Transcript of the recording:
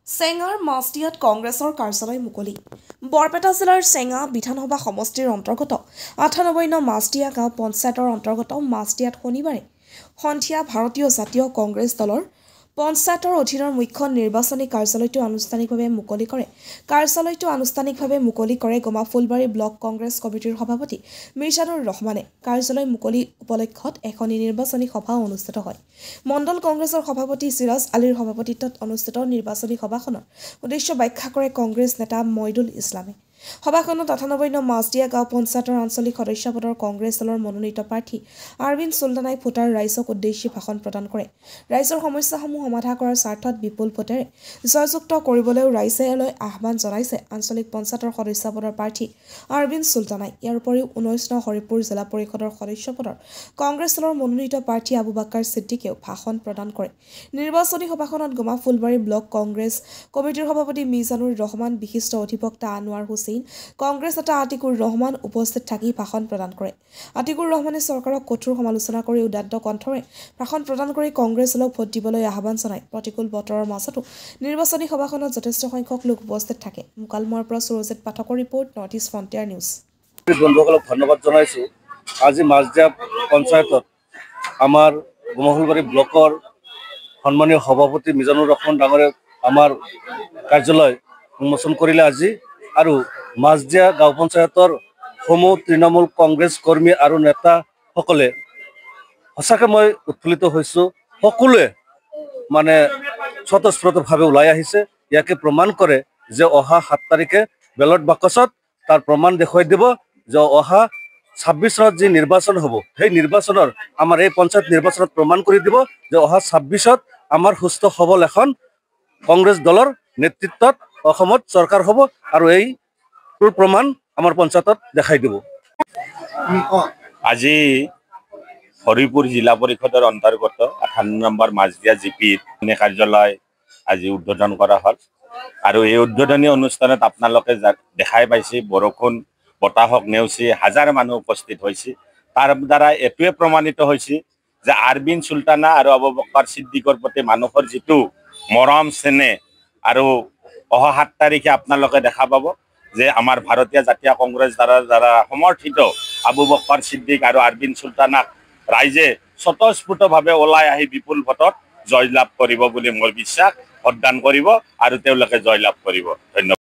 চেঙাৰ মাছদিয়াত কংগ্ৰেছৰ কাৰ্যালয় মুকলি। বৰপেটা জিলাৰ চেঙা বিধানসভা সমষ্টিৰ অন্তৰ্গত ৯৮ নং মাছদিয়া গাঁও পঞ্চায়তৰ অন্তৰ্গত মাছদিয়াত শনিবাৰে সন্ধিয়া ভাৰতীয় জাতীয় কংগ্ৰেছ দলৰ পঞ্চায়তৰ অধীনৰ মুখ্য নিৰ্বাচনী কাৰ্যালয়টো আনুষ্ঠানিকভাৱে মুকলি কৰে। কাৰ্যালয়টো আনুষ্ঠানিকভাৱে মুকলি কৰে গমাফুলবাৰী ব্লক কংগ্ৰেছ কমিটিৰ সভাপতি মিৰ্জানুৰ ৰহমানে। কাৰ্যালয় মুকলি উপলক্ষত এখন নিৰ্বাচনী সভাও অনুষ্ঠিত হয়। মণ্ডল কংগ্ৰেছৰ সভাপতি চিৰাজ আলীৰ সভাপতিত্বত অনুষ্ঠিত নিৰ্বাচনী সভাখনৰ উদ্দেশ্য ব্যাখ্যা কৰে কংগ্ৰেছ নেতা মইদুল ইছলামে। সভাখনত ৯৮ নং মাছদিয়া গাঁও পঞ্চায়তৰ আঞ্চলিক সদস্য পদৰ কংগ্ৰেছ দলৰ মনোনীত প্ৰাৰ্থী আৰবিন চুলতানাই ভোটাৰ ৰাইজক উদ্দেশ্যি ভাষণ প্ৰদান কৰে। ৰাইজৰ সমস্যাসমূহ সমাধান কৰাৰ স্বাৰ্থত বিপুল ভোটেৰে জয়যুক্ত কৰিবলৈও ৰাইজলৈ আহ্বান জনাইছে আঞ্চলিক পঞ্চায়তৰ সদস্য পদৰ প্ৰাৰ্থী আৰবিন চুলতানাই। ইয়াৰ উপৰিও ১৯ নং হৰিপুৰ জিলা পৰিষদৰ সদস্য পদৰ কংগ্ৰেছ দলৰ মনোনীত প্ৰাৰ্থী আবু বাকাৰ ছিদ্দিকেও ভাষণ প্ৰদান কৰে। নিৰ্বাচনী সভাখনত গমাফুলবাৰী ব্লক কংগ্ৰেছ কমিটিৰ সভাপতি মিজানুৰ ৰহমান, বিশিষ্ট অধিবক্তা আনোৱাৰ হুছেইন, কংগ্ৰেছ নেতা আতিকুৰ ৰহমান উপস্থিত থাকি ভাষণ প্ৰদান কৰে। আতিকুৰ ৰহমানে চৰকাৰক কঠোৰ সমালোচনা কৰি উদাত্ত কণ্ঠৰে ভাষণ প্ৰদান কৰি কংগ্ৰেছ দলক ভোট দিবলৈ আহ্বান জনায়। প্ৰতিকূল বতৰৰ মাজতো নিৰ্বাচনী সভাখনত যথেষ্ট সংখ্যক লোক উপস্থিত থাকে। মুকালমুৱাৰ পৰা সুৰজিৎ পাঠকৰ report, north east frontier news. বন্ধুসকলক ধন্যবাদ জনাইছোঁ। আজি মাছদিয়া পঞ্চায়তত আমাৰ গমাফুলবাৰী ব্লকৰ সন্মানীয় সভাপতি মিজানুৰ ৰহমান ডাঙৰে আমাৰ কাৰ্যালয় উন্মোচন কৰিলে আজি। আৰু মাছদিয়া গাঁও পঞ্চায়তৰ সমূহ তৃণমূল কংগ্ৰেছ কৰ্মী আৰু নেতাসকলে সঁচাকৈ মই উৎফুল্লিত হৈছোঁ। সকলোৱে স্বতঃস্ফূৰ্তভাৱে ওলাই আহিছে। ইয়াকে প্ৰমাণ কৰে যে অহা ৭ তাৰিখে বেলট বাকচত তাৰ প্ৰমাণ দেখুৱাই দিব যে অহা ২৬ চনত যি নিৰ্বাচন হ'ব, সেই নিৰ্বাচনৰ আমাৰ এই পঞ্চায়ত নিৰ্বাচনত প্ৰমাণ কৰি দিব যে অহা ২৬ত আমাৰ সুস্থ সবল এখন কংগ্ৰেছ দলৰ নেতৃত্বত অসমত চৰকাৰ হ'ব আৰু এইটোৰ প্ৰমাণ আমাৰ পঞ্চায়তত দেখাই দিব। আজি হৰিপুৰ জিলা পৰিষদৰ অন্তৰ্গত ৫৮ নম্বৰ মাছদিয়া জিপিৰ কাৰ্যালয় আজি উদ্বোধন কৰা হ'ল। আৰু এই উদ্বোধনী অনুষ্ঠানত আপোনালোকে দেখাই পাইছে বৰষুণ বতাহক নেওচি হাজাৰ মানুহ উপস্থিত হৈছে। তাৰ দ্বাৰা এইটোৱে প্ৰমাণিত হৈছে যে আৰবিন চুলতানা আৰু আবু বকাৰ ছিদ্দিকৰ প্ৰতি মানুহৰ যিটো মৰম চেনেহ, আৰু অহা ৭ তাৰিখে আপোনালোকে দেখা পাব যে আমাৰ ভাৰতীয় জাতীয় কংগ্ৰেছ দ্বাৰা সমৰ্থিত আবু বকাৰ ছিদ্দিক আৰু আৰবিন চুলতানাক ৰাইজে স্বতঃস্ফূৰ্তভাৱে ওলাই আহি বিপুল ভোটত জয়লাভ কৰিব বুলি মোৰ বিশ্বাস। ভোটদান কৰিব আৰু তেওঁলোকে জয়লাভ কৰিব। ধন্যবাদ।